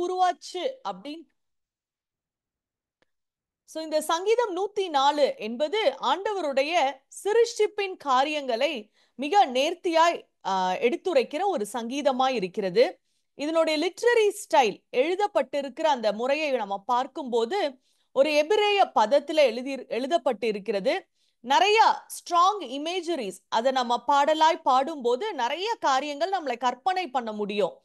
உருவாச்சு அப்படின்னு. சோ இந்த சங்கீதம் 104 என்பது ஆண்டவருடைய சிருஷ்டிப்பின் காரியங்களை மிக நேர்த்தியாய் எடுத்துரைக்கிற ஒரு சங்கீதமாய் இருக்கிறது. இதனுடைய லிட்ரரி ஸ்டைல், எழுதப்பட்டிருக்கிற அந்த முறையை நம்ம பார்க்கும்போது ஒரு எபிரேய பதத்துல எழுதப்பட்டு இருக்கிறது. நிறைய ஸ்ட்ராங் இமேஜரிஸ், அதை நம்ம பாடலாய் பாடும்போது நிறைய காரியங்கள் நம்மளை கற்பனை பண்ண முடியும்.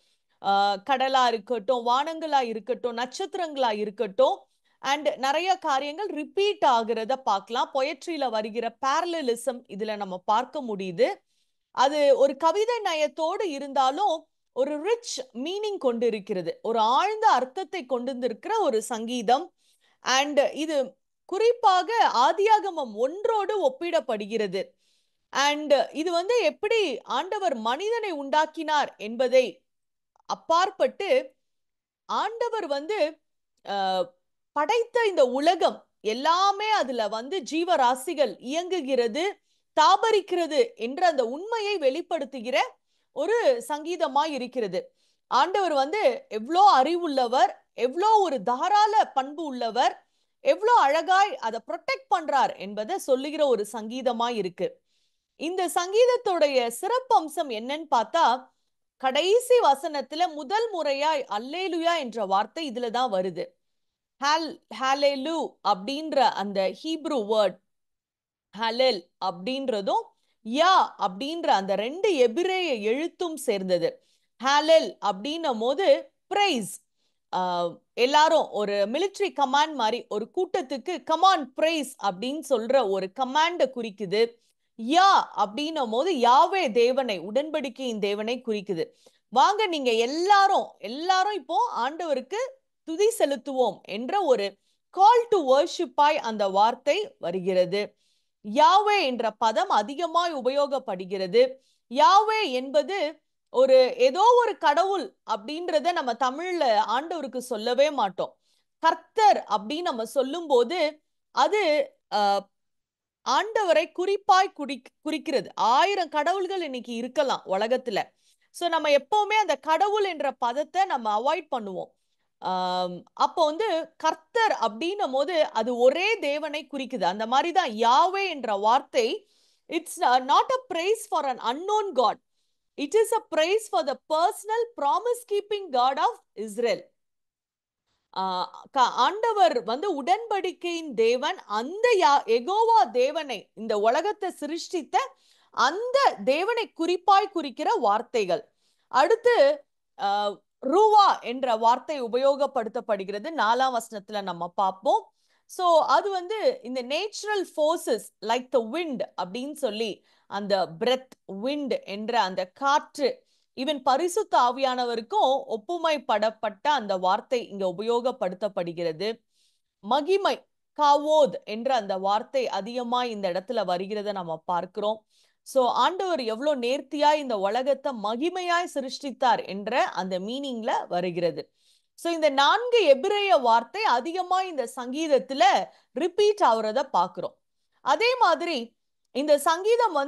கடலா இருக்கட்டும், வானங்களா இருக்கட்டும், நட்சத்திரங்களா இருக்கட்டும், அண்ட் நிறைய காரியங்கள் ரிப்பீட் ஆகிறத பார்க்கலாம். பொயட்ரியில வருகிற பேரலிசம் இதுல நம்ம பார்க்க முடியுது. அது ஒரு கவிதை நயத்தோடு இருந்தாலும் ஒரு ரிச் மீனிங் கொண்டு இருக்கிறது, ஒரு ஆழ்ந்த அர்த்தத்தை கொண்டிருக்கிற ஒரு சங்கீதம். அண்ட் இது குறிப்பாக ஆதியாகமம் 1 ஒப்பிடப்படுகிறது. அண்ட் இது எப்படி ஆண்டவர் மனிதனை உண்டாக்கினார் என்பதை அப்பாற்பட்டு, ஆண்டவர் படைத்த இந்த உலகம் எல்லாமே அதுல ஜீவராசிகள் இயங்குகிறது, தாபரிக்கிறது என்ற அந்த உண்மையை வெளிப்படுத்துகிற ஒரு சங்கீதமாய் இருக்கிறது. ஆண்டவர் எவ்வளோ அறிவுள்ளவர், எவ்வளோ ஒரு தாராள பண்பு உள்ளவர், எவ்வளோ அழகாய் அதை ப்ரொடெக்ட் பண்றார் என்பதை சொல்லுகிற ஒரு சங்கீதமாய் இருக்கு. இந்த சங்கீதத்துடைய சிறப்பம்சம் என்னன்னு பார்த்தா, கடைசி வசனத்துல முதல் முறையாய் அல்லேலுயா என்ற வார்த்தை இதுலதான் வருது. ஹalelu அப்படின்ற அந்த ஹீப்ரு வேர்ட் ஹலெல் அப்படின்றதும் யா அப்படின்ற அந்த 2 எபிரேய எழுத்தும் சேர்ந்தது. ஹலெல் அப்படின்னும் போது பிரைஸ், எல்லாரும் ஒரு மிலிட்டரி கமாண்ட் மாதிரி ஒரு கூட்டத்துக்கு கமான் பிரைஸ் அப்படின்னு சொல்ற ஒரு கமாண்ட குறிக்குது. யா அப்படின்னும் போது யாவே தேவனை, உடன்படிக்கையின் தேவனை குறிக்குது. வாங்க நீங்க எல்லாரும் இப்போ ஆண்டவருக்கு துதி செலுத்துவோம் என்ற ஒரு கால் டு வர்ஷிப்பாய் அந்த வார்த்தை வருகிறது. யாவே என்ற பதம் அதிகமாய் உபயோகப்படுகிறது. யாவே என்பது ஒரு ஏதோ ஒரு கடவுள் அப்படின்றத நம்ம தமிழ்ல ஆண்டவருக்கு சொல்லவே மாட்டோம். கர்த்தர் அப்படின்னு நம்ம சொல்லும் போது அது ஆண்டவரை குறிப்பாய் குறிக்கிறது. 1000 கடவுள்கள் இன்னைக்கு இருக்கலாம் உலகத்துல. சோ நம்ம எப்பவுமே அந்த கடவுள் என்ற பதத்தை நம்ம அவாய்ட் பண்ணுவோம். அப்போ கர்த்தர் அப்படின்னும் போது அது ஒரே தேவனை குறிக்குது. அந்த மாதிரிதான் யாவே என்ற வார்த்தை, it's not a prize for an unknown God, it is a prize for the personal promise keeping God of Israel. ஆண்டவர் உடன்படிக்கையின் தேவன், அந்த யெகோவா தேவனை, இந்த உலகத்தை சிருஷ்டித்த அந்த தேவனை குறிப்பாய் குறிக்கிற வார்த்தைகள். அடுத்து ரூவா என்ற வார்த்தை உபயோகப்படுத்தப்படுகிறது 4ஆம் வசனத்துல நம்ம பார்ப்போம். சோ அது இந்த natural forces like the wind அப்படின்னு சொல்லி, அந்த பிரெத், விண்ட் என்ற அந்த காற்று, ஈவன் பரிசுத்த ஆவியானவருக்கும் ஒப்புமைப்படப்பட்ட அந்த வார்த்தை இங்க உபயோகப்படுத்தப்படுகிறது. மகிமை, காவோத் என்ற அந்த வார்த்தை அதிகமாய் இந்த இடத்துல வருகிறத நம்ம பார்க்கிறோம். சோ ஆண்டவர் எவ்வளவு நேர்த்தியாய் இந்த உலகத்தை மகிமையாய் சிருஷ்டித்தார் என்ற அந்த மீனிங்ல வருகிறது. சோ இந்த 4 எபிரேய வார்த்தை அதிகமாய் இந்த சங்கீதத்துல ரிப்பீட் ஆகுறத பார்க்கிறோம். அதே மாதிரி இந்த சங்கீதம்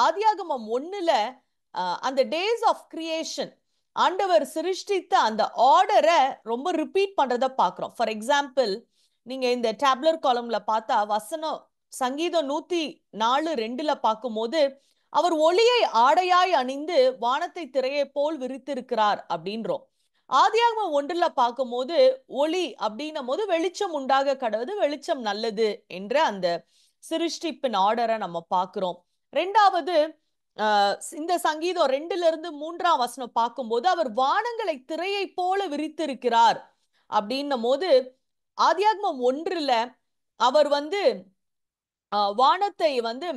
ஆதியாகமம் 1ல அந்த டேஸ் ஆஃப் கிரியேஷன், ஆண்டவர் சிருஷ்டித்த அந்த ஆர்டரை ரொம்ப ரிப்பீட் பண்றத பார்க்கிறோம். ஃபார் எக்ஸாம்பிள், நீங்க இந்த டேப்லர் காலம்ல பார்த்தா வசனம் சங்கீதம் 104:2 பார்க்கும்போது, அவர் ஒளியை ஆடையாய் அணிந்து வானத்தை திரையை போல் விரித்திருக்கிறார் அப்படின்றோம். ஆதியாகமம் 1ல பார்க்கும்போது ஒளி அப்படின்னும் போது வெளிச்சம் உண்டாக கடவுது, வெளிச்சம் நல்லது என்ற அந்த சிருஷ்டிப்பின் ஆர்டரை நம்ம பார்க்கிறோம். 2வது இந்த சங்கீதம் 2-3ஆம் வசனம் பார்க்கும்போது அவர் வானங்களை திரையை போல விரித்திருக்கிறார் அப்படின்னும் போது, ஆதியாகமம் 1ல அவர் வானத்தை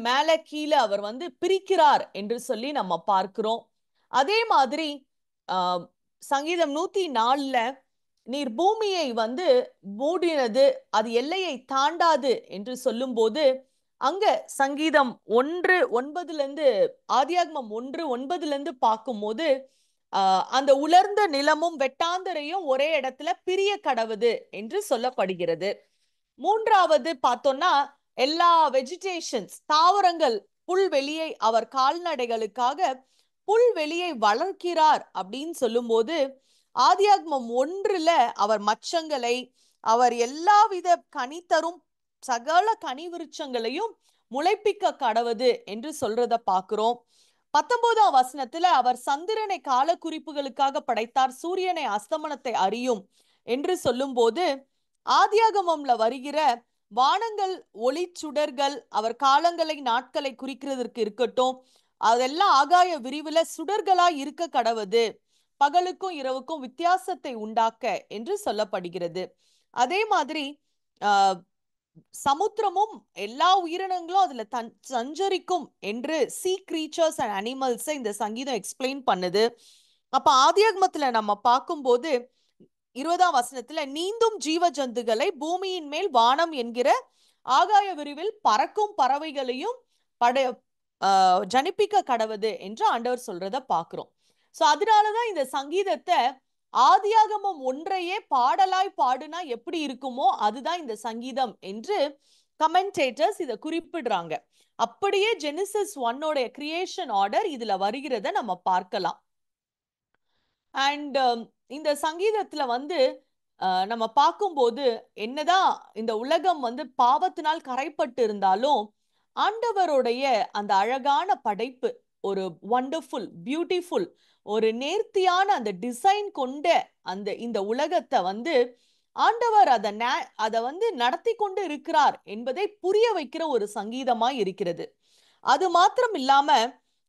மேல கீழே அவர் பிரிக்கிறார் என்று சொல்லி நம்ம பார்க்கிறோம். அதே மாதிரி சங்கீதம் 104ல நீர் பூமியை மூடினது, அது எல்லையை தாண்டாது என்று சொல்லும் போது, அங்க சங்கீதம் 1:9 ஆதியாகமம் 1:9 பார்க்கும்போது அந்த உலர்ந்த நிலமும் வெட்டாந்தரையும் ஒரே இடத்துல பிரிய கடவுது என்று சொல்லப்படுகிறது. 3வது பார்த்தோம்னா எல்லா வெஜிடேஷன்ஸ், தாவரங்கள், புல்வெளியை அவர் கால்நடைகளுக்காக புல்வெளியை வளர்க்கிறார் அப்படின்னு சொல்லும் போது, ஆதியாகமம் 1 அவர் மச்சங்களை, அவர் எல்லாவித கனி தரும் சகல கனி விருட்சங்களையும் முளைப்பிக்க கடவுது என்று சொல்றத பார்க்கிறோம். 19ஆம் வசனத்துல அவர் சந்திரனை கால குறிப்புகளுக்காக படைத்தார், சூரியனை அஸ்தமனத்தை அறியும் என்று சொல்லும் போது ஆதியாகமம்ல வருகிற வானங்கள் ஒளி சுடர்கள் அவர் காலங்களை நாட்களை குறிக்கிறதற்கு இருக்கட்டும், அதெல்லாம் ஆகாய விரிவுல சுடர்களாய் இருக்க கடவுது, பகலுக்கும் இரவுக்கும் வித்தியாசத்தை உண்டாக்க என்று சொல்லப்படுகிறது. அதே மாதிரி சமுத்திரமும் எல்லா உயிரினங்களும் அதுல சஞ்சரிக்கும் என்று சீ கிரீச்சர்ஸ் அண்ட் அனிமல்ஸ் இந்த சங்கீதம் எக்ஸ்பிளைன் பண்ணுது. அப்ப ஆதியாகமத்துல நம்ம பார்க்கும்போது 20ஆம் வசனத்துல நீந்தும் ஜீவ ஜந்துகளை பூமியின் மேல் வானம் என்கிற ஆகாய விரிவில் பறக்கும் பறவைகளையும் ஜனிப்பிக்க கடவுது என்று ஆண்டவர் சொல்றத பார்க்கிறோம். சோ அதனாலதான் இந்த சங்கீதத்தை ஆதியாகமம் 1 பாடலாய் பாடுனா எப்படி இருக்குமோ அதுதான் இந்த சங்கீதம் என்று கமெண்டேட்டர்ஸ் இதை குறிப்பிடுறாங்க. அப்படியே ஜெனிசிஸ் 1 கிரியேஷன் ஆர்டர் இதுல வருகிறத நம்ம பார்க்கலாம். அண்ட் இந்த சங்கீதத்துல நம்ம பார்க்கும்போது என்னதான் இந்த உலகம் பாவத்தினால் கரைப்பட்டு இருந்தாலும் ஆண்டவருடைய அந்த அழகான படைப்பு, ஒரு வண்டர்ஃபுல் பியூட்டிஃபுல் ஒரு நேர்த்தியான அந்த டிசைன் கொண்ட இந்த உலகத்தை ஆண்டவர் அதை நடத்தி கொண்டு இருக்கிறார் என்பதை புரிய வைக்கிற ஒரு சங்கீதமாய் இருக்கிறது. அது மாத்திரம் இல்லாம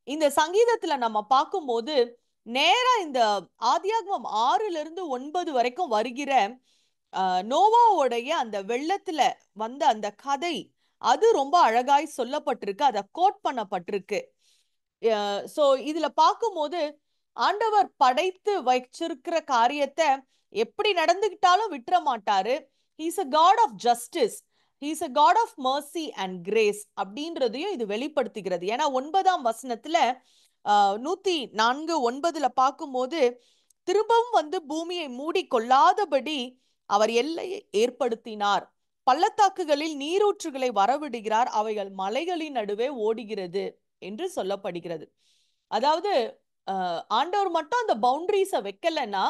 இந்த சங்கீதத்துல நம்ம பார்க்கும்போது நேரா இந்த ஆதியாகமம் 6-9 வரைக்கும் வருகிற நோவாவுடைய அந்த வெள்ளத்துல அந்த கதை அது ரொம்ப அழகாய் சொல்லப்பட்டிருக்கு, அதை கோட் பண்ணப்பட்டிருக்கு. சோ இதுல பார்க்கும்போது ஆண்டவர் படைத்து வச்சிருக்கிற காரியத்தை எப்படி நடந்துகிட்டாலும் விட்டுற மாட்டாரு. He's a God of justice, he's a God of mercy and grace அப்படின்றதையும் இது வெளிப்படுத்துகிறது. ஏன்னா 9ஆம் வசனத்துல 104:9 பார்க்கும்போது திரும்பவும் பூமியை மூடி கொள்ளாதபடி அவர் எல்லையை ஏற்படுத்தினார், பள்ளத்தாக்குகளில் நீரூற்றுகளை வரவிடுகிறார், அவைகள் மலைகளின் நடுவே ஓடுகிறது என்று சொல்லப்படுகிறது. அதாவது ஆண்டவர் மட்டும் அந்த பவுண்டரிஸை வைக்கலன்னா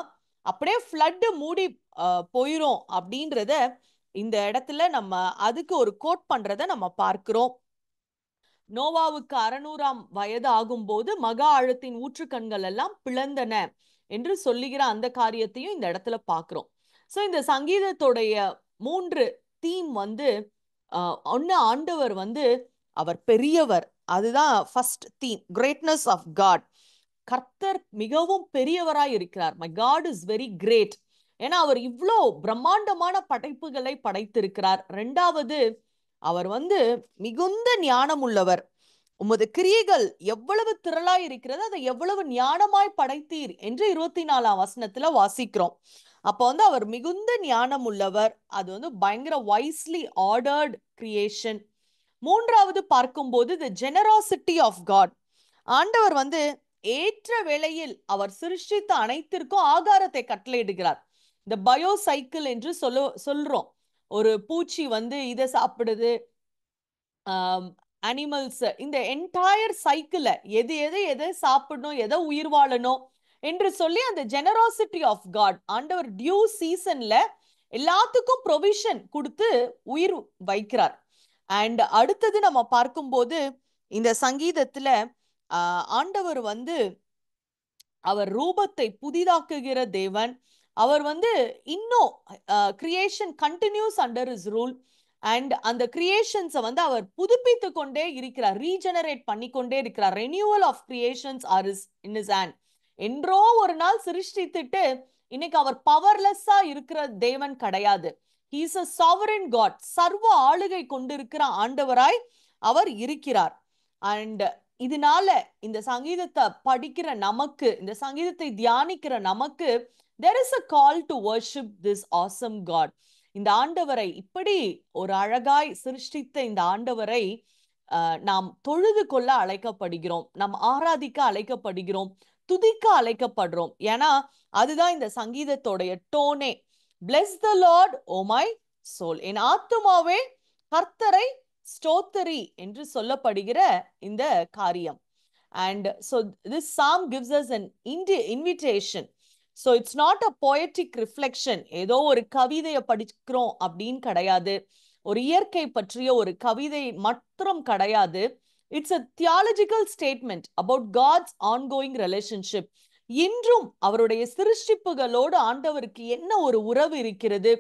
அப்படியே ஃப்ளட் மூடி போயிரும் அப்படின்றத இந்த இடத்துல நம்ம அதுக்கு ஒரு கோட் பண்றத நம்ம பார்க்கிறோம். நோவாவுக்கு 600ஆம் வயது ஆகும்போது மகா ஆழத்தின் ஊற்றுக்கண்கள் எல்லாம் பிளந்தன என்று சொல்லுகிற அந்த காரியத்தையும் இந்த இடத்துல பார்க்கிறோம். சோ இந்த சங்கீதத்துடைய 3 தீம் ஒன்னு ஆண்டவர் அவர் பெரியவர், அதுதான் first theme, greatness of God. கர்த்தர் மிகவும் பெரியவராய் இருக்கிறார், my God is very great. ஏன்னா அவர் இவ்வளோ பிரம்மாண்டமான படைப்புகளை படைத்திருக்கிறார். 2வது அவர் மிகுந்த ஞானம் உள்ளவர், உமது கிரியைகள் எவ்வளவு திரளாய் இருக்கிறது, அதை எவ்வளவு ஞானமாய் படைத்தீர் என்று 24ஆம் வசனத்துல வாசிக்கிறோம். அப்போ அவர் மிகுந்த ஞானம் உள்ளவர், அது பயங்கர வைஸ்லி ஆர்டர்ட் கிரியேஷன். 3வது பார்க்கும்போது தி ஜெனராசிட்டி ஆஃப் காட், ஆண்டவர் ஏற்ற வேளையில் அவர் சிருஷ்டித்த அனைத்திற்கும் ஆகாரத்தை கட்டளையிடுகிறார். இந்த பயோ சைக்கிள் என்று சொல்றோம். ஒரு பூச்சி இதை சாப்பிடுது, அனிமல்ஸ், இந்த என்டையர் சைக்கிள எதை சாப்பிடணும், எதை உயிர் வாழணும் என்று சொல்லி அந்த ஜெனராசிட்டி ஆஃப் காட், ஆண்டவர் டியூ சீசன்ல எல்லாத்துக்கும் ப்ரொவிஷன் கொடுத்து உயிர் வைக்கிறார். அண்ட் அடுத்தது நம்ம பார்க்கும்போது இந்த சங்கீதத்துல ஆண்டவர் அவர் ரூபத்தை புதிதாக்குகிற தேவன். அவர் இன்னும் creation continues under his rule and அந்த கிரியேஷன்ஸை அவர் புதுப்பித்து கொண்டே இருக்கிறார், ரீஜெனரேட் பண்ணிக்கொண்டே இருக்கிறார். Renewal of creations are in his hand. என்றோ ஒரு நாள் சிருஷ்டித்துட்டு இன்னைக்கு அவர் பவர்லெஸ்ஸா இருக்கிற தேவன் கிடையாது. He is a sovereign God, சர்வ ஆளுகை கொண்டிருக்கிற ஆண்டவராய் அவர் இருக்கிறார். அண்ட் இதனால இந்த சங்கீதத்தை படிக்கிற நமக்கு, இந்த சங்கீதத்தை தியானிக்கிற நமக்கு there is a call to worship this awesome God. இந்த ஆண்டவரை, இப்படி ஒரு அழகாய் சிருஷ்டித்த இந்த ஆண்டவரை நாம் தொழுது கொள்ள அழைக்கப்படுகிறோம், நாம் ஆராதிக்க அழைக்கப்படுகிறோம், துதிக்க அழைக்கப்படுறோம். ஏன்னா அதுதான் இந்த சங்கீதத்தோடைய டோனே. Bless the Lord, O my soul, என் ஆத்துமாவே கர்த்தரை ஸ்தோத்திரி என்று சொல்லப்படுகிற இந்த காரியம். And so this psalm gives us an invitation so it's not a poetic reflection, ஏதோ ஒரு கவிதையை படிக்கிறோம் அப்படின்னு கிடையாது, ஒரு இயற்கை பற்றிய ஒரு கவிதை மாத்திரம் கிடையாது. It's a theological statement about God's ongoing relationship. இன்றும் அவருடைய சிருஷ்டிப்புகளோடு ஆண்டவருக்கு என்ன ஒரு உறவு இருக்கிறது,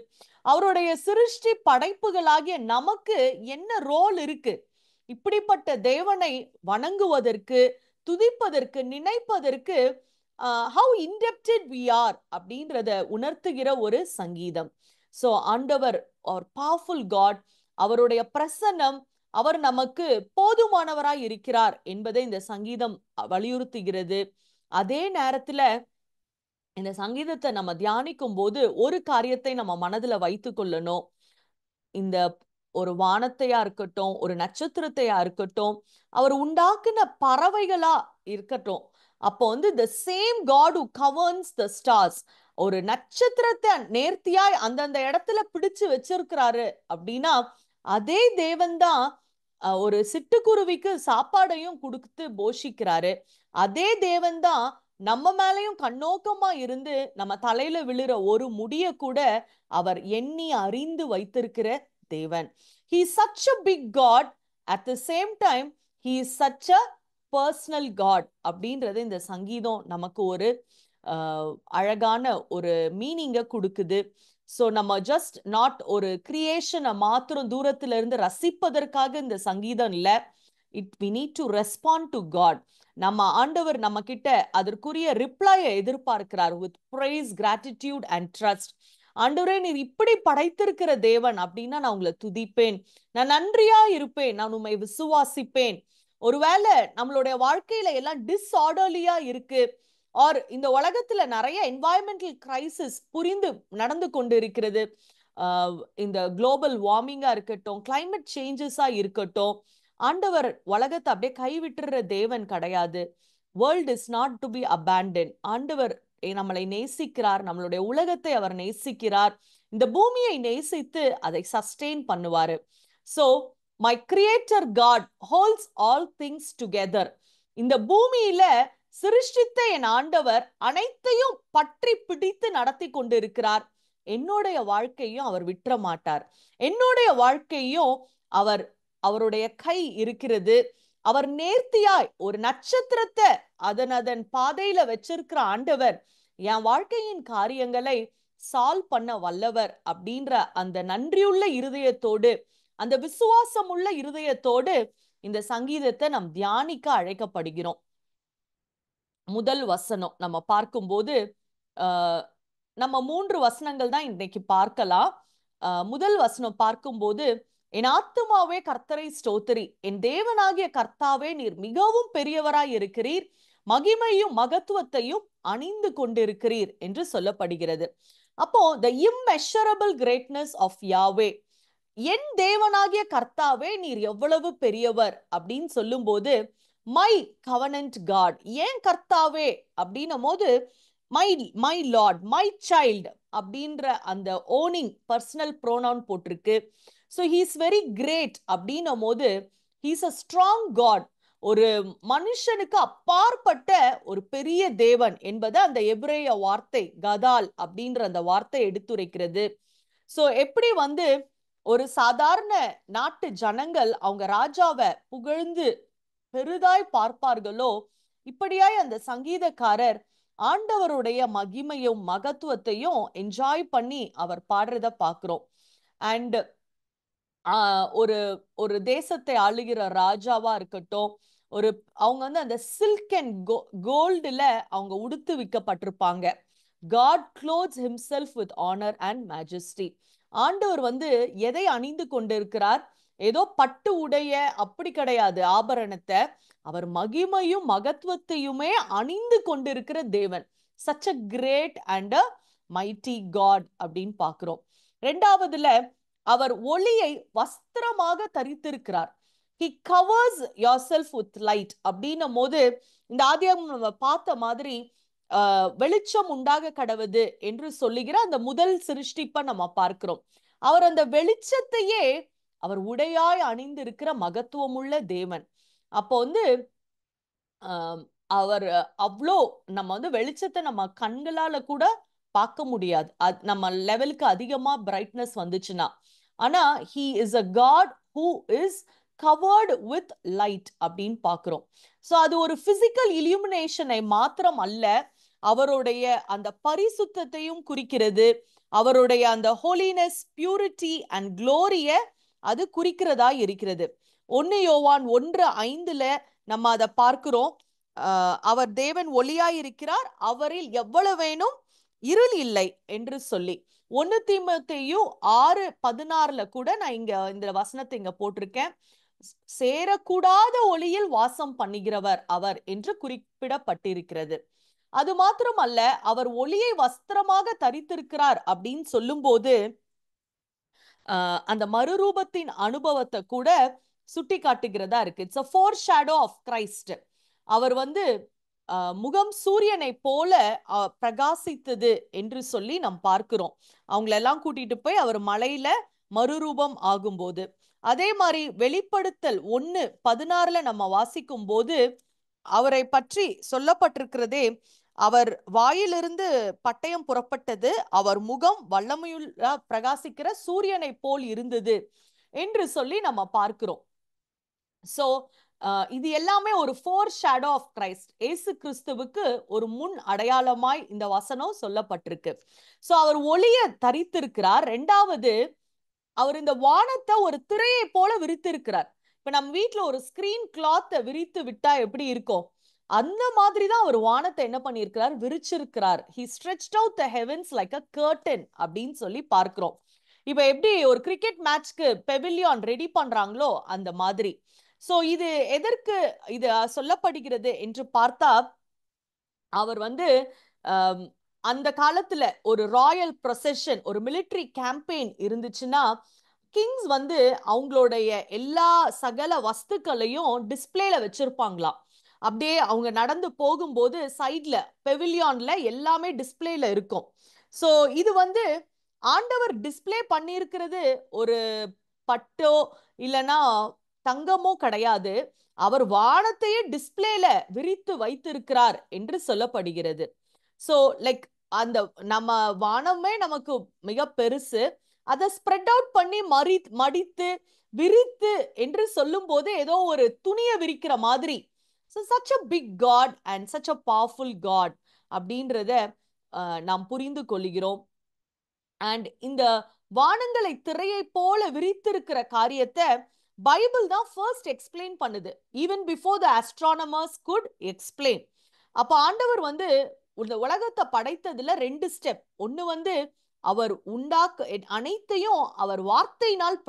அவருடைய சிருஷ்டி படைப்புகளாகிய நமக்கு என்ன ரோல் இருக்கு, இப்படிப்பட்ட தேவனை வணங்குவதற்கு, துதிப்பதற்கு, நினைப்பதற்கு ஹவு இன்டெப்டட் வி ஆர் அப்படின்றத உணர்த்துகிற ஒரு சங்கீதம். ஸோ ஆண்டவர் அவர் பவர்ஃபுல் காட், அவருடைய பிரசன்னம், அவர் நமக்கு போதுமானவராய் இருக்கிறார் என்பதை இந்த சங்கீதம் வலியுறுத்துகிறது. அதே நேரத்துல இந்த சங்கீதத்தை நம்ம தியானிக்கும் போது ஒரு காரியத்தை நம்ம மனதுல வைத்து கொள்ளணும். இந்த ஒரு வானத்தையா இருக்கட்டும், ஒரு நட்சத்திரத்தையா இருக்கட்டும், அவர் உண்டாக்குன பறவைகளா இருக்கட்டும், அப்போ வந்து the same God who governs the stars, ஒரு நட்சத்திரத்தை நேர்த்தியாய் அந்தந்த இடத்துல பிடிச்சு வச்சிருக்கிறாரு அப்படின்னா, அதே தேவன் தான் ஒரு சிட்டுக்குருவிக்கு சாப்பாடையும் கொடுத்து போஷிக்கிறாரு. அதே தேவன் தான் நம்ம மேலையும் கண்ணோக்கமா இருந்து நம்ம தலையில விழுற ஒரு முடிய கூட அவர் எண்ணி அறிந்து வைத்திருக்கிற தேவன். He is such a big God, at the same time he is such a personal God அப்படின்றது இந்த சங்கீதம் நமக்கு ஒரு அழகான ஒரு மீனிங்கை கொடுக்குது. ஸோ நம்ம ஜஸ்ட் நாட் ஒரு கிரியேஷனை மாத்திரம் தூரத்துல இருந்து ரசிப்பதற்காக இந்த சங்கீதம் இல்லை. we need to respond to God. நம்ம ஆண்டவர் நம்ம கிட்ட அதற்குரிய ரிப்ளையை எதிர்பார்க்கிறார் with praise, gratitude and trust. ஆண்டவரே நீர் இப்படி படைத்திருக்கிற தேவன் அப்படின்னா நான் உங்களை துதிப்பேன், நான் நன்றியா இருப்பேன், நான் உண்மை விசுவாசிப்பேன். ஒருவேளை நம்மளுடைய வாழ்க்கையில எல்லாம் டிஸ்ஆர்டர்லியா இருக்கு, ஆர் இந்த உலகத்துல நிறைய என்வாயன்மெண்டல் கிரைசிஸ் புரிந்து நடந்து கொண்டு இருக்கிறது, இந்த குளோபல் வார்மிங்கா இருக்கட்டும், கிளைமேட் சேஞ்சஸா இருக்கட்டும், ஆண்டவர் உலகத்தை அப்படியே கைவிட்டுற தேவன் கிடையாது. World is not to be abandon. ஆண்டவர் நம்மளை நேசிக்கிறார், நம்மளுடைய உலகத்தை அவர் நேசிக்கிறார், இந்த பூமியை நேசித்து அதை சஸ்டெயின் பண்ணுவாரு. So my creator God holds all things together. இந்த பூமியில சிருஷ்டித்த என் ஆண்டவர் அனைத்தையும் பற்றி பிடித்து நடத்தி கொண்டு இருக்கிறார். என்னுடைய வாழ்க்கையும் அவர் விட்டுற மாட்டார். என்னுடைய வாழ்க்கையும் அவருடைய கை இருக்கிறது. அவர் நேர்த்தியாய் ஒரு நட்சத்திரத்தை அதன் பாதையில வச்சிருக்கிற ஆண்டவர் என் வாழ்க்கையின் காரியங்களை சால்வ் பண்ண வல்லவர் அப்படின்ற அந்த நன்றியுள்ள இருதயத்தோடு, அந்த விசுவாசம் உள்ள இருதயத்தோடு இந்த சங்கீதத்தை நாம் தியானிக்க அழைக்கப்படுகிறோம். முதல் வசனம் நம்ம பார்க்கும்போது நம்ம 3 வசனங்கள் தான் இன்னைக்கு பார்க்கலாம். முதல் வசனம் பார்க்கும்போது, என் ஆத்துமாவே கர்த்தரை ஸ்தோத்திரி, என் தேவனாகிய கர்த்தாவே நீர் மிகவும் பெரியவராய் இருக்கிறீர், மகிமையும் மகத்துவத்தையும் அணிந்து கொண்டிருக்கிறீர் என்று சொல்லப்படுகிறது. அப்போ the immeasurable greatness of Yahweh, என் தேவனாகிய கர்த்தாவே நீர் எவ்வளவு பெரியவர் அப்படின்னு சொல்லும் போது, மை கவனன்ட் காட், ஏன் கர்த்தாவே அப்படின்னும் போது மை லார்ட், மை சைல்டு அப்படின்ற அந்த ஓனிங் பர்சனல் ப்ரோனவுன் போட்டிருக்கு. So he is very great அப்படின்னும் போது he is a strong God, ஒரு மனுஷனுக்கு அப்பாற்பட்ட ஒரு பெரிய தேவன் என்பது அந்த எபிரேய வார்த்தை கதால் அப்படின்ற அந்த வார்த்தை எடுத்துரைக்கிறது. ஸோ எப்படி வந்து ஒரு சாதாரண நாட்டு ஜனங்கள் அவங்க ராஜாவை புகழ்ந்து பெரிதாய் பார்ப்பார்களோ, இப்படியாய் அந்த சங்கீதக்காரர் ஆண்டவருடைய மகிமையும் மகத்துவத்தையும் என்ஜாய் பண்ணி அவர் பாடுறத பார்க்கிறோம். அண்ட் ஒரு ஒரு தேசத்தை ஆளுகிற ராஜாவா இருக்கட்டும், அவங்க வந்து அந்த சில்க் அண்ட் கோல்டுல அவங்க உடுத்து விக்கப்பட்டிருப்பாங்க. God clothes himself with honor and majesty. ஆண்டவர் வந்து எதை அணிந்து கொண்டிருக்கிறார்? ஏதோ பட்டு உடைய அப்படி கிடையாது ஆபரணத்தை, அவர் மகிமையும் மகத்துவத்தையுமே அணிந்து கொண்டிருக்கிற தேவன். such a great and a mighty God அப்படின்னு பார்க்கிறோம். ரெண்டாவதுல அவர் ஒளியை வஸ்திரமாக தரித்திருக்கிறார். he covers yourself with light அப்படின்னும் போது இந்த ஆதியாகமம் நம்ம பார்த்த மாதிரி வெளிச்சம் உண்டாக கடவுது என்று சொல்லுகிற அந்த முதல் சிருஷ்டிப்பை நம்ம பார்க்கிறோம். அவர் அந்த வெளிச்சத்தையே அவர் உடையாய் அணிந்திருக்கிற மகத்துவமுள்ள தேவன். அப்போ வந்து அவர் அவ்வளோ நம்ம வந்து வெளிச்சத்தை நம்ம கண்களால கூட பார்க்க முடியாது, நம்ம லெவலுக்கு அதிகமா பிரைட்னஸ் வந்துச்சுன்னா. ஆனா he is a god who is covered with light அப்படின்னு பார்க்கிறோம். சோ அது ஒரு பிசிக்கல் இலுமினேஷனை மாத்திரம் அல்ல, அவருடைய அந்த பரிசுத்தத்தையும் குறிக்கிறது, அவருடைய அந்த ஹோலினஸ், பியூரிட்டி அண்ட் க்ளோரிய அது குறிக்கிறதா இருக்கிறது. 1 யோவான் 1:5 நம்ம அதை பார்க்கிறோம். அவர் தேவன் ஒளியாயிருக்கிறார், அவரில் எவ்வளவேனும் இருள் இல்லை என்று சொல்லி. 1 தீமோத்தேயு 6:16 கூட நான் இங்க இந்த வசனத்தை இங்க போட்டிருக்கேன். சேரக்கூடாத ஒளியில் வாசம் பண்ணுகிறவர் அவர் என்று குறிப்பிடப்பட்டிருக்கிறது. அது மாத்திரமல்ல, அவர் ஒளியை வஸ்திரமாக தரித்திருக்கிறார் அப்படின்னு சொல்லும் போது அந்த மறுரூபத்தின் அனுபவத்தை கூட சுட்டி காட்டுகிறதா இருக்கு. It's a foreshadow of Christ. அவர் வந்து முகம் சூரியனை போல பிரகாசித்தது என்று சொல்லி நாம் பார்க்கிறோம். அவங்களெல்லாம் கூட்டிட்டு போய் அவர் மலையில மறுரூபம் ஆகும்போது. அதே மாதிரி வெளிப்படுத்தல் 1:16 நம்ம வாசிக்கும் போது அவரை பற்றி சொல்லப்பட்டிருக்கிறதே, அவர் வாயிலிருந்து பட்டயம் புறப்பட்டது, அவர் முகம் வல்லமையுள்ள பிரகாசிக்கிற சூரியனை போல் இருந்தது என்று சொல்லி நம்ம பார்க்கிறோம். சோ இது எல்லாமே ஒரு ஃபோர் ஷேடோ ஆஃப் கிரைஸ்ட், ஏசு கிறிஸ்துவுக்கு ஒரு முன் அடையாளமாய் இந்த வசனம் சொல்லப்பட்டிருக்கு. சோ அவர் ஒளிய தரித்திருக்கிறார். ரெண்டாவது, அவர் இந்த வானத்தை ஒரு திரையை போல விரித்திருக்கிறார். இப்ப நம்ம வீட்டுல ஒரு ஸ்கிரீன் கிளாத்தை விரித்து விட்டா எப்படி இருக்கும், அந்த மாதிரிதான் அவர் வானத்தை என்ன பண்ணியிருக்கிறார், விரிச்சிருக்கிறார். he stretched out the heavens like a curtain அப்படின்னு சொல்லி பார்க்கிறோம். இப்ப எப்படி ஒரு கிரிக்கெட் மேட்ச்க்கு பெவிலியான் ரெடி பண்றாங்களோ அந்த மாதிரி. சோ இது எதற்கு இது சொல்லப்படுகிறது என்று பார்த்தா, அவர் வந்து அந்த காலத்துல ஒரு ராயல் ப்ரொசெஷன், ஒரு மிலிட்டரி கேம்பெயின் இருந்துச்சுன்னா, கிங்ஸ் வந்து அவங்களுடைய எல்லா சகல வஸ்துக்களையும் டிஸ்பிளேல வச்சிருப்பாங்களாம். அப்படியே அவங்க நடந்து போகும்போது சைட்ல பெவிலியான்ல எல்லாமே டிஸ்பிளேல இருக்கும். சோ இது வந்து ஆண்டவர் டிஸ்பிளே பண்ணியிருக்கிறது ஒரு பட்டோ இல்லனா தங்கமோ கிடையாது, அவர் வானத்தையே டிஸ்பிளேல விரித்து வைத்திருக்கிறார் என்று சொல்லப்படுகிறது. சோ லைக் அந்த நம்ம வானமே நமக்கு மிக பெருசு, அதை ஸ்ப்ரெட் அவுட் பண்ணி மடித்து விரித்து என்று சொல்லும் போது ஏதோ ஒரு துணியை விரிக்கிற மாதிரி. So such a big God and such a powerful God அப்படின்றத நாம் புரிந்து கொள்கிறோம். அண்ட் இந்த வானங்களை திரையை போல விரித்திருக்கிற காரியத்தை பைபிள் தான் ஃபர்ஸ்ட் எக்ஸ்பிளைன் பண்ணுது, even before the astronomers good explain. அப்ப ஆண்டவர் வந்து இந்த உலகத்தை படைத்ததுல 2 ஸ்டெப். ஒன்னு வந்து அவர் அனைத்தையும் அவர் வார்த்தையினால்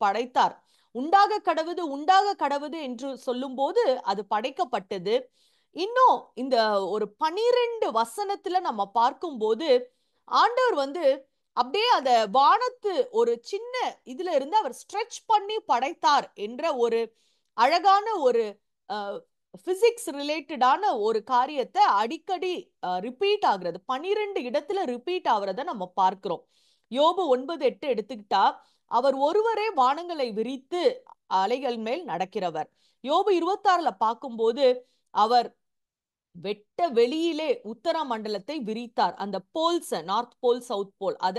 படைத்தார். உண்டாக கடவுது உண்டாக கடவுது என்று சொல்லும் போது அது படைக்கப்பட்டது. இன்னும் இந்த ஒரு 12 வசனத்துல நம்ம பார்க்கும்போது ஆண்டவர் வந்து அப்படியே அந்த வானத்து ஒரு சின்ன இதுல இருந்து அவர் ஸ்ட்ரெச் பண்ணி படைத்தார் என்ற ஒரு அழகான ஒரு பிசிக்ஸ் ரிலேட்டடான ஒரு காரியத்தை அடிக்கடி ரிப்பீட் ஆகுறது, 12 இடத்துல ரிப்பீட் ஆகுறத நம்ம பார்க்கிறோம். யோபு 9:8 எடுத்துக்கிட்டா, அவர் ஒருவரே வானங்களை விரித்து அலைகள் மேல் நடக்கிறவர். யோபு 26 பார்க்கும்போது அவர் வெட்ட வெளியிலே உத்தர மண்டலத்தை விரித்தார். அந்த poles, north pole south pole, அத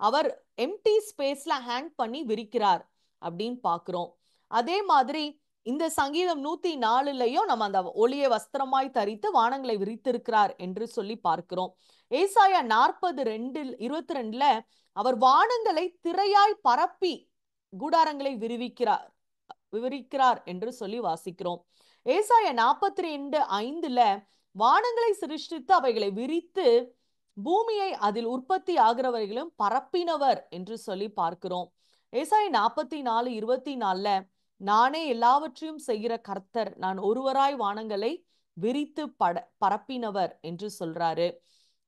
அவர் எம்டி ஸ்பேஸ்ல ஹேங் பண்ணி விரிக்கிறார் அப்படின்னு பாக்குறோம். அதே மாதிரி இந்த சங்கீதம் 104லயும் நம்ம அந்த ஒளியை வஸ்திரமாய் தரித்து வானங்களை விரித்திருக்கிறார் என்று சொல்லி பார்க்கிறோம். ஏசாயா 40:22 அவர் வானங்களை திரையாய் பரப்பி கூடாரங்களை விவரிக்கிறார் என்று சொல்லி வாசிக்கிறோம். ஏசாயா 42:5 வானங்களை சிருஷ்டித்து அவைகளை விரித்து பூமியை அதில் உற்பத்தி ஆகிறவர்களும் பரப்பினவர் என்று சொல்லி பார்க்கிறோம். ஏசாயா 44:24 நானே எல்லாவற்றையும் செய்கிற கர்த்தர், நான் ஒருவராய் வானங்களை விரித்து பரப்பினவர் என்று சொல்றாரு.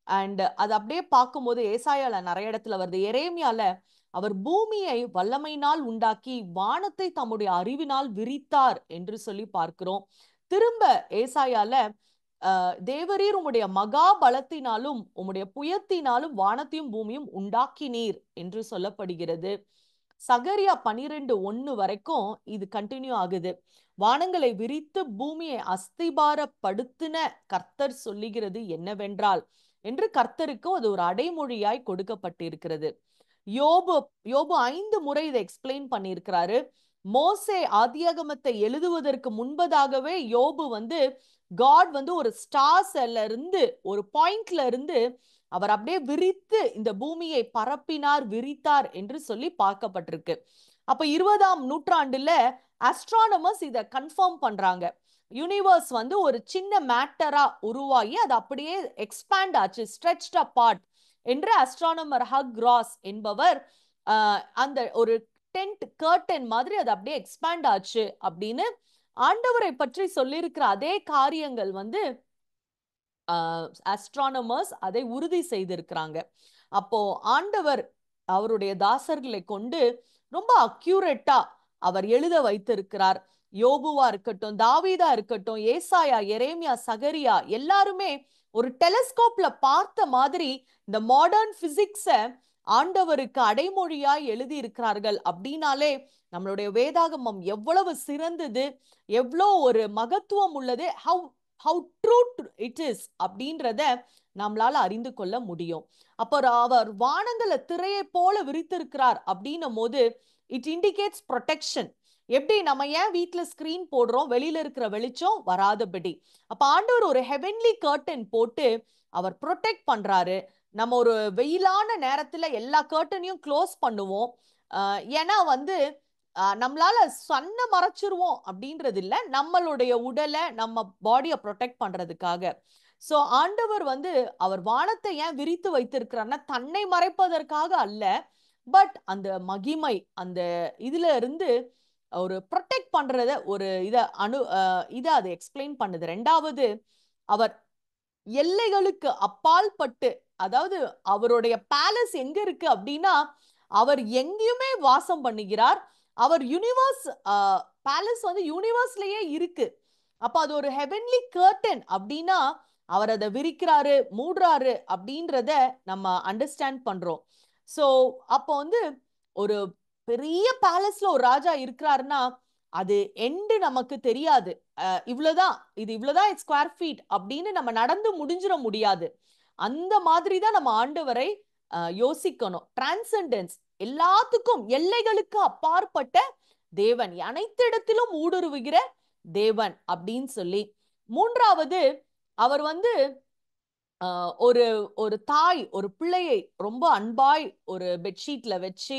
அண்ட் அது அப்படியே பார்க்கும்போது ஏசாயால நிறைய இடத்துல வருது. எரேமியால அவர் பூமியை வல்லமையினால் உண்டாக்கி வானத்தை தம்முடைய அறிவினால் விரித்தார் என்று சொல்லி பார்க்கிறோம். திரும்ப ஏசாயால தேவரீர் உம்முடைய மகா பலத்தினாலும் உம்முடைய புயத்தினாலும் வானத்தையும் பூமியும் உண்டாக்கினீர் என்று சொல்லப்படுகிறது. சகரியா 12:1 வரைக்கும் இது கண்டினியூ ஆகுது. வானங்களை விரித்து பூமியை அஸ்திபாரப்படுத்தின கர்த்தர் சொல்லுகிறது என்னவென்றால் என்று கர்த்தருக்கு அது ஒரு அடைமொழியாய் கொடுக்கப்பட்டிருக்கிறது. யோபு 5 முறை இதை எக்ஸ்பிளைன் பண்ணியிருக்கிறாரு. மோசே ஆதியாகமத்தை எழுதுவதற்கு முன்பதாகவே யோபு காட் ஒரு ஸ்டார்ஸ்ல இருந்து ஒரு பாயிண்ட்ல இருந்து அவர் அப்படியே விரித்து இந்த பூமியை பரப்பினார், விரித்தார் என்று சொல்லி பார்க்கப்பட்டிருக்கு. அப்ப 20ஆம் நூற்றாண்டுல ஆஸ்ட்ரானமர்ஸ் இதை கன்ஃபார்ம் பண்றாங்க. யூனிவர்ஸ் ஒரு சின்ன மேட்டரா உருவாகி அது அப்படியே எக்ஸ்பேண்ட் ஆச்சு, ஸ்ட்ரெச்ட் அபார்ட் என்று ஆஸ்ட்ரானமர் ஹக் ராஸ் என்பவர் அந்த ஒரு டென்ட் கர்டன் மாதிரி அது அப்படியே எக்ஸ்பேண்ட் ஆச்சு அப்படின்னு ஆண்டவரை பற்றி சொல்லியிருக்கிற அதே காரியங்கள் ஆஸ்ட்ரானமர்ஸ் அதை உறுதி செய்திருக்கிறாங்க. அப்போ ஆண்டவர் அவருடைய தாசர்களை கொண்டு ரொம்ப அக்யூரேட்டா அவர் எழுத வைத்திருக்கிறார். யோபுவா இருக்கட்டும், தாவீதா இருக்கட்டும், ஏசாயா, எரேமியா, சகரியா எல்லாருமே ஒரு டெலஸ்கோப்ல பார்த்த மாதிரி இந்த மாடர்ன் பிசிக்ஸ ஆண்டவருக்கு அடைமொழியாய் எழுதி இருக்கிறார்கள். அப்படின்னாலே நம்மளுடைய வேதாகமம் எவ்வளவு சிறந்தது, எவ்வளோ ஒரு மகத்துவம் உள்ளது, ஹவு ட்ரூ இட் இஸ் அப்படின்றத நம்மளால அறிந்து கொள்ள முடியும். அப்போ அவர் வானங்களை திரையை போல விரித்திருக்கிறார் அப்படின்னும் போது இட் இண்டிகேட்ஸ் ப்ரொடெக்ஷன். எப்படி நம்ம ஏன் வீட்டுல ஸ்கிரீன் போடுறோம், வெளியில இருக்கிற வெளிச்சம் வராதபடி. அப்ப ஆண்டவர் ஒரு ஹெவன்லி கர்டன் போட்டு அவர் ப்ரொடெக்ட் பண்றாரு. நம்ம ஒரு வெயிலான நேரத்துல எல்லா கர்டனையும் க்ளோஸ் பண்ணுவோம். ஏன்னா நம்மளால சன்னை மறைச்சிருவோம் அப்படின்றது இல்ல, நம்மளுடைய உடலை நம்ம பாடியை ப்ரொடெக்ட் பண்றதுக்காக. சோ ஆண்டவர் அவர் வானத்தை ஏன் விரித்து வைத்திருக்கிறார்னா தன்னை மறைப்பதற்காக அல்ல, பட் அந்த மகிமை அந்த இதுல இருந்து ஒரு ப்ரொடெக்ட் பண்றத ஒரு இதை அதை எக்ஸ்பிளைன் பண்ணுது. ரெண்டாவது, அவர் எல்லைகளுக்கு அப்பால் பட்டு, அதாவது அவருடைய பேலஸ் எங்க இருக்கு அப்படின்னா அவர் எங்கேயுமே வாசம் பண்ணுகிறார். அவர் யூனிவர்ஸ் பேலஸ் யூனிவர்ஸ்லயே இருக்கு. அப்ப அது ஒரு ஹெவன்லி கர்டன் அப்படின்னா அவர் அதை விரிக்கிறாரு, மூடுறாரு அப்படின்றத நம்ம அண்டர்ஸ்டாண்ட் பண்றோம். சோ அப்போ ஒரு பெரிய பேலஸ்ல ஒரு ராஜா இருக்கிறாருன்னா அது எண்டு நமக்கு தெரியாது. இவ்வளவுதான், இது இவ்வளவுதான் ஸ்கொயர் ஃபீட் அப்படின்னு நம்ம நடந்து முடிஞ்சிட முடியாது. அந்த மாதிரி தான் நம்ம ஆண்டவரை யோசிக்கணும். டிரான்செண்டன்ஸ், எல்லாத்துக்கும் எல்லைகளுக்கு அப்பாற்பட்ட தேவன், அனைத்து இடத்திலும் ஊடுருவுகிற தேவன் அப்படின்னு சொல்லி. மூன்றாவது, அவர் ஒரு ஒரு தாய் ஒரு பிள்ளையை ரொம்ப அன்பாய் ஒரு பெட்ஷீட்ல வச்சு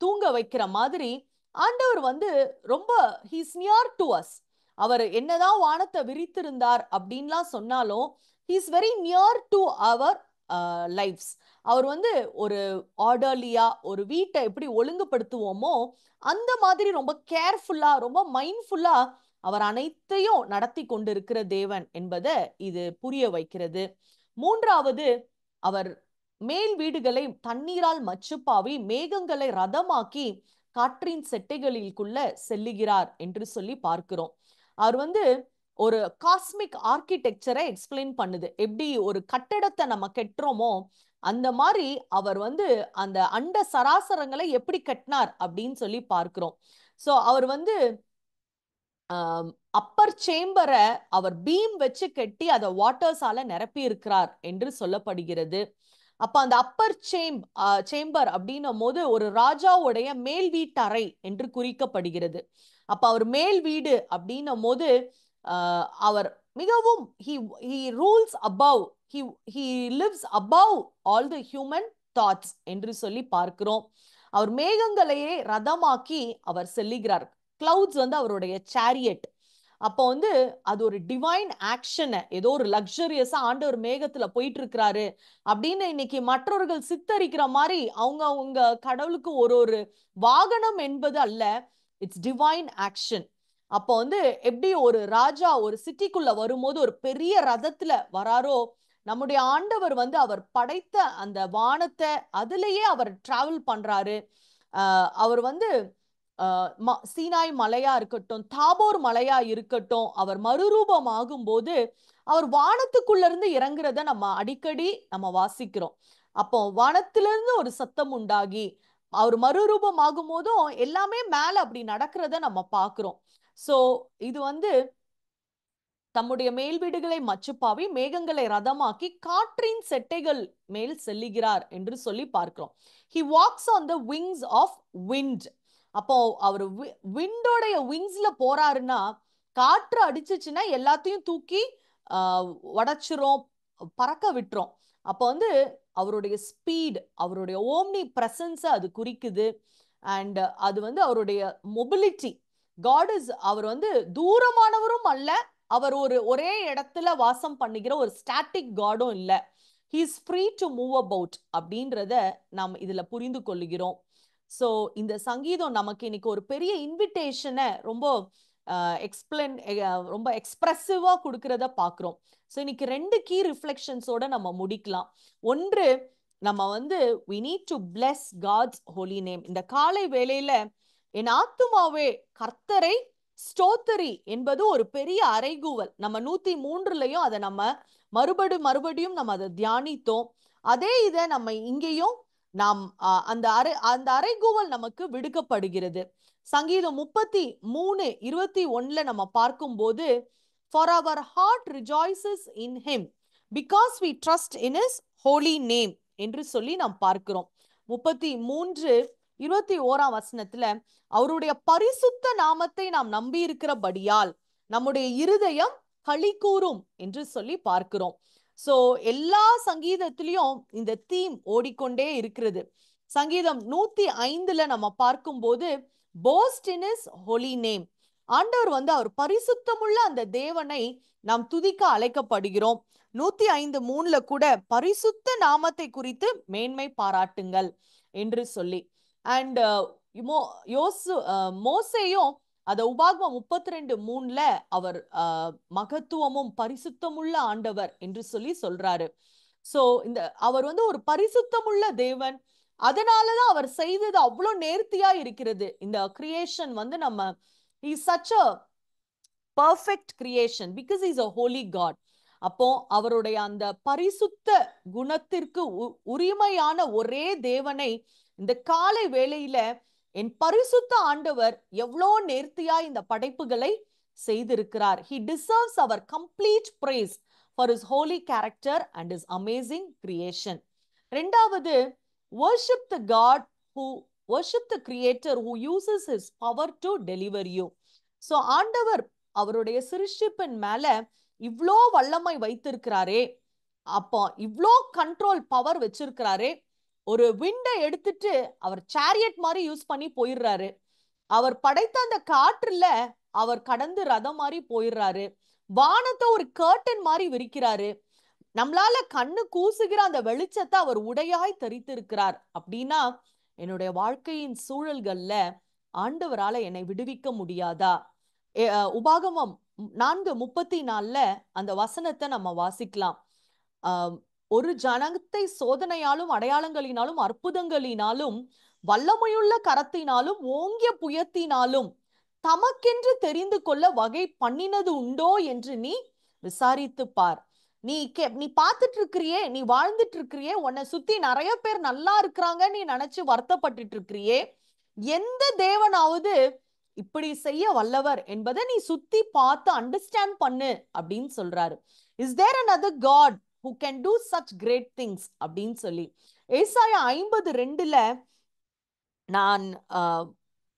தூங்க வைக்கிற மாதிரி ஆண்டவர் ரொம்ப ஹீஸ் நியர் டு அஸ். அவர் என்னதான் வானத்தை விரித்திருந்தார் அப்படின்லாம் சொன்னாலும் ஹீஸ் வெரி நியர் டு அவர் லைஃப்ஸ். அவர் ஒரு ஆர்டர்லியா ஒரு வீட்டை எப்படி ஒழுங்குபடுத்துவோமோ அந்த மாதிரி ரொம்ப கேர்ஃபுல்லா, ரொம்ப மைண்ட்ஃபுல்லா அவர் அனைத்தையும் நடத்தி கொண்டிருக்கிற தேவன் என்பதை இது புரிய வைக்கிறது. மூன்றாவது, அவர் மேல் வீடுகளை தண்ணீரால் மச்சுப்பாவி மேகங்களை ரதமாக்கி காற்றின் செட்டைகளிலுக்குள்ள செல்லுகிறார் என்று சொல்லி பார்க்கிறோம். அவர் ஒரு காஸ்மிக் ஆர்கிடெக்சரை எக்ஸ்பிளைன் பண்ணுது. எப்படி ஒரு கட்டடத்தை நம்ம கட்டுறோமோ அந்த மாதிரி அவர் அந்த அண்ட சராசரங்களை எப்படி கட்டினார் அப்படின்னு சொல்லி பார்க்கிறோம். சோ அவர் அப்பர் சேம்பரை அவர் பீம் வச்சு கட்டி அதை வாட்டர்ஸால நிரப்பி இருக்கிறார் என்று சொல்லப்படுகிறது. அப்ப அந்த அப்பர் சேம்பர் அப்படின்னும் போது ஒரு ராஜாவுடைய மேல் வீட்டறை என்று குறிக்கப்படுகிறது. அப்ப அவர் மேல் வீடு அப்படின்னும் போது அவர் மிகவும் he rules above, he lives above all the human thoughts என்று சொல்லி பார்க்கிறோம். அவர் மேகங்களையே ரதமாக்கி அவர் செல்லுகிறார். கிளவுட்ஸ் அவருடைய சேரியட். அப்போ அது ஒரு டிவைன் ஆக்ஷன். ஏதோ ஒரு லக்ஸரியஸா ஆண்டவர் மேகத்துல போயிட்டு இருக்கிறாரு அப்படின்னு இன்னைக்கு மற்றவர்கள் சித்தரிக்கிற மாதிரி அவங்க கடவுளுக்கு ஒரு ஒரு வாகனம் என்பது அல்ல, இட்ஸ் டிவைன் ஆக்ஷன். அப்போ எப்படி ஒரு ராஜா ஒரு சிட்டிக்குள்ள வரும்போது ஒரு பெரிய ரதத்துல வராரோ, நம்முடைய ஆண்டவர் அவர் படைத்த அந்த வானத்தை அதுலயே அவர் டிராவல் பண்றாரு. அவர் சீனாய் மலையா இருக்கட்டும், தாபோர் மலையா இருக்கட்டும், அவர் மறுரூபம் ஆகும் போது அவர் வானத்துக்குள்ள இருந்து இறங்குறத நம்ம அடிக்கடி நம்ம வாசிக்கிறோம். அப்போ வானத்திலிருந்து ஒரு சத்தம் உண்டாகி அவர் மறுரூபம் ஆகும் போதும் எல்லாமே மேல அப்படி நடக்கிறத நம்ம பார்க்கிறோம். சோ இது வந்து தம்முடைய மேல் வீடுகளை மச்சுப்பாவி மேகங்களை ரதமாக்கி காற்றின் செட்டைகள் மேல் செல்லுகிறார் என்று சொல்லி பார்க்கிறோம். He walks on the wings of wind. அப்போ அவர் விண்டோடைய விங்ஸ்ல போறாருன்னா காற்று அடிச்சுச்சுன்னா எல்லாத்தையும் தூக்கி உடைச்சிரும், பறக்க விட்டுரும். அப்போ வந்து அவருடைய ஸ்பீட், அவருடைய ஓம்னி பிரசன்ஸ் அது குறிக்குது. அண்ட் அது வந்து அவருடைய மொபிலிட்டி. காட் இஸ், அவர் வந்து தூரமானவரும் அல்ல, அவர் ஒரே இடத்துல வாசம் பண்ணுகிற ஒரு ஸ்டாட்டிக் காடும் இல்ல. he is free to move about அப்படின்றத நாம் இதுல புரிந்து கொள்ளுகிறோம். சோ இந்த சங்கீதம் நமக்கு இன்னைக்கு ஒரு பெரிய இன்விடேஷனை ரொம்ப ரொம்ப எக்ஸ்பிரசிவா கொடுக்கறத பாக்குறோம். ஸோ இன்னைக்கு 2 கீ ரிஃப்ளெக்ஷன்ஸோட நம்ம முடிக்கலாம். ஒன்று, நம்ம வந்து we need to bless God's holy name. இந்த காலை வேளையில என் ஆத்துமாவே கர்த்தரை ஸ்தோத்திரி என்பது ஒரு பெரிய அறைகூவல். நம்ம 103லயும் அதை நம்ம மறுபடியும் நம்ம அதை தியானித்தோம். அதே இதை நம்ம இங்கேயும் நாம் அந்த அறைகூவல் நமக்கு விடுக்கப்படுகிறது. சங்கீதம் 33:21 நம்ம பார்க்கும்போது, for our heart rejoices in him because we trust in his holy name என்று சொல்லி நாம் பார்க்கிறோம். 33:21 அவருடைய பரிசுத்த நாமத்தை நாம் நம்பி இருக்கிறபடியால் நம்முடைய இருதயம் களி கூறும் என்று சொல்லி பார்க்கிறோம். சோ எல்லா சங்கீதத்திலையும் இந்த தீம் ஓடிக்கொண்டே இருக்கிறது. சங்கீதம் 105 நம்ம பார்க்கும்போது boast in his holy name. ஆண்டவர் வந்து அவர் பரிசுத்தமுள்ள அந்த தேவனை நாம் துதிக்க அழைக்கப்படுகிறோம். 105:3 கூட பரிசுத்த நாமத்தை குறித்து மேன்மை பாராட்டுங்கள் என்று சொல்லி. அண்ட் மோசேயும் அத உபாகமம் 32:3 அவர் மகத்துவமும் பரிசுத்தமுள்ள ஆண்டவர் என்று சொல்லி சொல்றாரு. சோ இந்த அவர் வந்து ஒரு பரிசுத்தமுள்ள தேவன். அதனாலதான் அவர் செய்தது அவ்வளவு நேர்த்தியா இருக்கிறது. இந்த கிரியேஷன் வந்து நம்ம he is such a perfect creation because he is a holy God. அப்போ அவருடைய அந்த பரிசுத்த குணத்திற்கு உரிமையான ஒரே தேவனை இந்த காலை வேளையில என் பரிசுத்த ஆண்டவர் எவ்வளோ நேர்த்தியா இந்த படைப்புகளை செய்திருக்கிறார். He deserves our complete praise for his holy character and his amazing creation. ரெண்டாவது, worship the God who worship the creator who uses his power to deliver you. So ஆண்டவர் அவருடைய சிருஷ்டிப்பின் மேல இவ்ளோ வல்லமை வைத்திருக்கிறாரே, அப்போ இவ்ளோ கண்ட்ரோல் பவர் வச்சிருக்கிறாரே. ஒரு விண்டை எடுத்துட்டு அவர் சேரியட் மாதிரி யூஸ் பண்ணி போயிடுறாரு. அவர் படைத்த அந்த காற்றுல அவர் கடந்து ரதம் மாதிரி போயிடுறாரு. வானத்தை ஒரு கர்டன் மாதிரி விரிக்கிறாரு. நம்மளால கண்ணு கூசுகிற அந்த வெளிச்சத்தை அவர் உடையாய் தரித்திருக்கிறார். அப்படின்னா என்னுடைய வாழ்க்கையின் சூழல்கள்ல ஆண்டவரால என்னை விடுவிக்க முடியாதா? உபாகமம் 4:34 அந்த வசனத்தை நம்ம வாசிக்கலாம். ஒரு ஜனத்தை சோதனையாலும் அடையாளங்களினாலும் அற்புதங்களினாலும் வல்லமையுள்ள கரத்தினாலும் ஓங்கிய புயத்தினாலும் தமக்கென்று தெரிந்து கொள்ள வகை பண்ணினது உண்டோ என்று நீ விசாரித்து பார். நீ பார்த்துட்டு இருக்கிறியே, நீ வாழ்ந்துட்டு இருக்கிறியே, உன்னை சுத்தி நிறைய பேர் நல்லா இருக்கிறாங்க, நீ நினைச்சு வருத்தப்பட்டு இருக்கிறியே, எந்த தேவனாவது இப்படி செய்ய வல்லவர் என்பதை நீ சுத்தி பார்த்து அண்டர்ஸ்டாண்ட் பண்ணு அப்படின்னு சொல்றாரு. Is there another God who can do such great things அப்படின்னு சொல்லி. ஏசாயா 50:2 நான்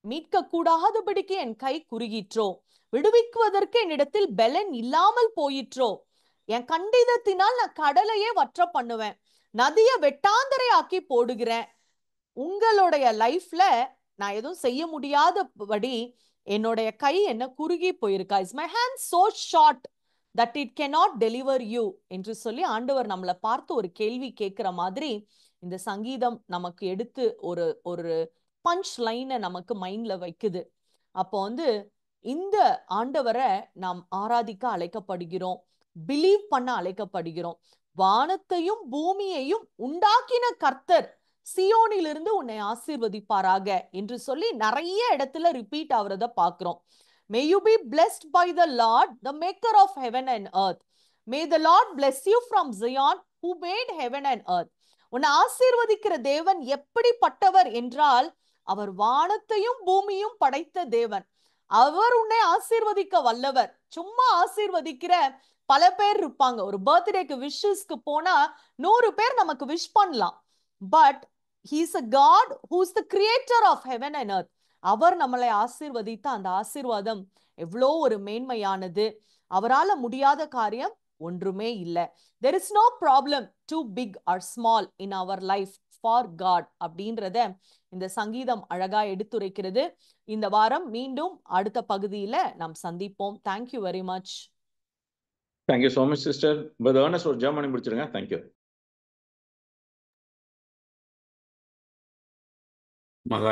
மீட்க கூடாதபடிக்கு என் கை குறுகிற்றோ, விடுவிக்குவதற்கு என்னிடத்தில் பலன் இல்லாமல் போயிற்றோ, என் கண்டிதத்தினால் நான் கடலையே வற்ற பண்ணுவேன், நதியை வெட்டாந்தரை ஆக்கி போடுகிறேன். உங்களுடைய லைஃப்ல நான் எதுவும் செய்ய முடியாதபடி என்னுடைய கை என்ன குறுகி போயிருக்கா? Is my hand so short that it cannot deliver you என்று சொல்லி ஆண்டவர் நம்மளை பார்த்து ஒரு கேள்வி கேட்கிற மாதிரி இந்த சங்கீதம் நமக்கு எடுத்து ஒரு பஞ்ச் லைனை நமக்கு மைண்ட்ல வைக்குது. அப்போ வந்து இந்த ஆண்டவரை நாம் ஆராதிக்க அழைக்கப்படுகிறோம், பிலீவ் பண்ண அழைக்கப்படுகிறோம். வானத்தையும் பூமியையும் உண்டாக்கின கர்த்தர் சியோனிலிருந்து உன்னை ஆசீர்வதிப்பாராக என்று சொல்லி நிறைய இடத்துல ரிப்பீட் ஆகுறத பார்க்கிறோம். May you be blessed by the Lord, the maker of heaven and earth. May the Lord bless you from Zion, who made heaven and earth. உன்னை ஆசீர்வதிக்கிற தேவன் எப்படிப்பட்டவர் என்றால், அவர் வானத்தையும் பூமியும் படைத்த தேவன். அவர் உன்னை ஆசீர்வதிக்க வல்லவர். சும்மா ஆசீர்வதிக்கிற பல பேர் இருப்பாங்க. ஒரு பர்த்டேக்கு விஷஸ்க்கு போனா 100 பேர் நமக்கு விஷ் பண்ணலாம். But he is a God who is the creator of heaven and earth. அவர் நம்மளை ஆசீர்வதித்த அந்த ஆசீர்வாதம் எவ்வளோ ஒரு மேன்மையானது. அவரால முடியாத காரியம் ஒன்றுமே இல்லை. there is no problem too big or small in our life for God அப்படின்றத இந்த சங்கீதம் அழகா எடுத்துரைக்கிறது. இந்த வாரம் மீண்டும் அடுத்த பகுதியில நாம் சந்திப்போம். Thank you very much. Thank you so much sister. Brother Ernest ஒரு ஜெபம் பண்ணி முடிச்சிருங்க. தேங்க்யூ. மகா